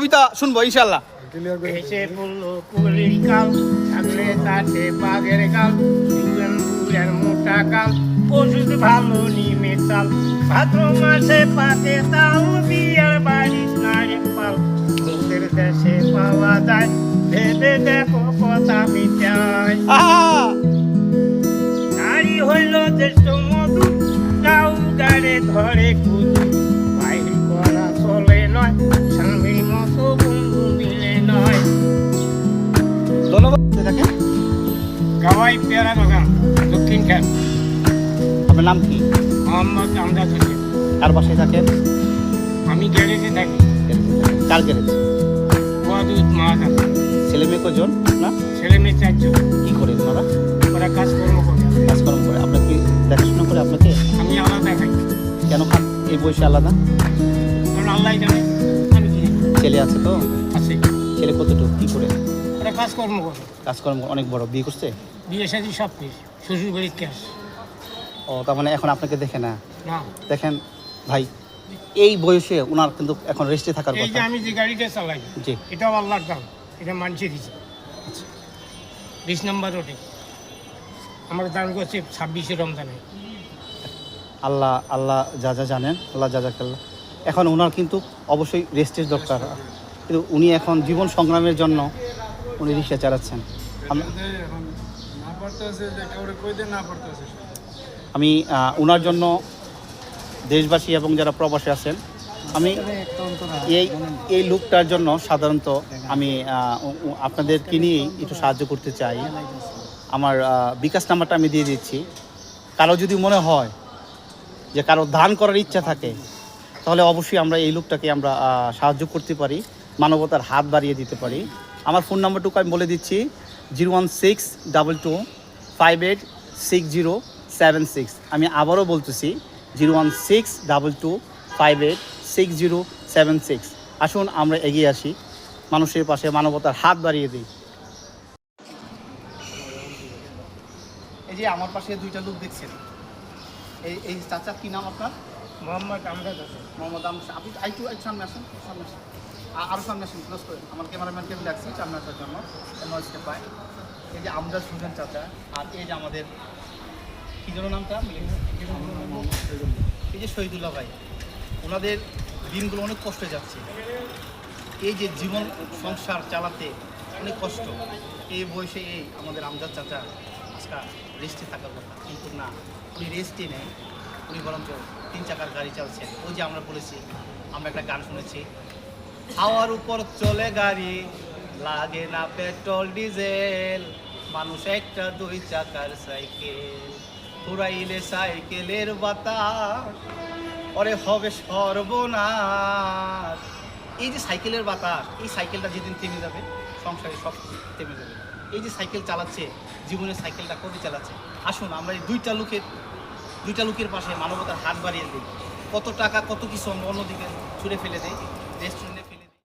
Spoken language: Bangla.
কবিতা শুনবো ইনশাল্লাহ। এসে পড়লো কুড়ির কাল, থাকলে তাতে বাঘের কাল, দিবেন ফুলের মোটা কাল, ওষুধ ভালো নিমে চাল, ভাদ্র মাসে পাতে তাল, বিয়ার বাড়ি নাড়ে পাল, ভূতের দেশে পাওয়া যায়, ভেবে দেখো কথা মিটায়। নারী হইল জ্যেষ্ঠ মধু, গাউ গাড়ে ধরে কুদু, বাইরে করা চলে নয়, স্বামীর মতো বন্ধু মিলে নয়। ধন্যবাদ। থাকে গাওয়াই পেয়ারা বাগান, দক্ষিণ খেল। আপনার নাম কি? মোহাম্মদ আমজাদ হোসেন। কার বাসায় থাকেন? আমি গ্যারেজে থাকি। কার গ্যারেজ? ওয়াদুদ মাহাতার। ছেলে মেয়ে কজন না? ছেলে মেয়ে 4 জন। কি করে ওনারা? ওরা কাজকর্ম করে। কাজকর্ম করে। আপনার কি দেখাশোনা করে আপনাকে? আমি আলাদা খাই। কেন খান এই বয়সে আলাদা? কারণ আল্লাহ জানে আমি কি জানি। ছেলে আছে তো? আছে। ছেলে কতটুকু কি করে? ওরা কাজকর্ম করে। কাজকর্ম অনেক বড়। বিয়ে করছে? বিয়ে শাদী সব কিছু, শ্বশুর বাড়ির ক্যাশ। ও তার মানে এখন আপনাকে দেখে না? না, দেখেন ভাই, এই বয়সে ওনার কিন্তু এখন রেস্টে থাকার এই যে কথা। আমি যে গাড়িটা চালাই, জি। এটাও আল্লাহর দাম, এটা মানুষে দিচ্ছে। 20 নম্বর রোডে আমার দান করছে 26শে রমজানে। আল্লাহ আল্লাহ যা যা জানেন, আল্লাহ যা যা করল। এখন ওনার কিন্তু অবশ্যই রেস্টের দরকার, কিন্তু উনি এখন জীবন সংগ্রামের জন্য উনি রিক্সা চালাচ্ছেন। আমি ওনার জন্য দেশবাসী এবং যারা প্রবাসী আছেন, আমি এই লোকটার জন্য সাধারণত আমি আপনাদেরকে নিয়েই একটু সাহায্য করতে চাই। আমার বিকাশ নাম্বারটা আমি দিয়ে দিচ্ছি। কারো যদি মনে হয় যে কারো দান করার ইচ্ছা থাকে, তাহলে অবশ্যই আমরা এই লোকটাকে আমরা সাহায্য করতে পারি, মানবতার হাত বাড়িয়ে দিতে পারি। আমার ফোন নাম্বারটুকু আমি বলে দিচ্ছি, 01622586076। আমি আবারও বলতেছি 01622586076। আসুন আমরা এগিয়ে আসি, মানুষের পাশে মানবতার হাত বাড়িয়ে দিই। এই যে আমার পাশে দুইটা লোক দেখছেন, এই চাচা কি নাম আপনার? মোহাম্মদ আমজাদ হোসেন। মোহাম্মদ আমজাদ। আপনি একটু সামনে আসেন, সামনে আসেন, আরও সামনে আসেন, ক্লোজ করেন। আমার ক্যামেরাম্যানকে আমি ডাকছি সামনে আসার জন্য, নয়েজটা পাই। এই যে আমজাদ হোসেন চাচা, আর এই যে আমাদের কী যেন নামটা, এই যে শহীদুল্লাহ ভাই। ওনাদের দিনগুলো অনেক কষ্টে যাচ্ছে। এই যে জীবন সংসার চালাতে অনেক কষ্ট, এই বয়সে এই আমাদের আমজাদ চাচা আজকে রেস্টে থাকার কথা, কিন্তু না, উনি রেস্টই নেই। উনি বরঞ্চ 3 চাকার গাড়ি চালছেন। ওই যে আমরা বলেছি, আমরা একটা গান শুনেছি, হাওয়ার উপর চলে গাড়ি, লাগে না পেট্রোল ডিজেল, মানুষ একটা 2 চাকার সাইকেল, পুরাইলে সাইকেলের বাতাস ওরে হবে সর্বনাশ। এই যে সাইকেলের বাতাস, এই সাইকেলটা যেদিন থেমে যাবে, সংসারে সব থেমে যাবে। এই যে সাইকেল চালাচ্ছে, জীবনের সাইকেলটা কবে চালাচ্ছে? আসুন আমরা এই দুইটা লোকের পাশে মানবতার হাত বাড়িয়ে দিই। কত টাকা কত কিছু অন্যদিকে ছুঁড়ে ফেলে দেয়, রেস্টুরেন্ট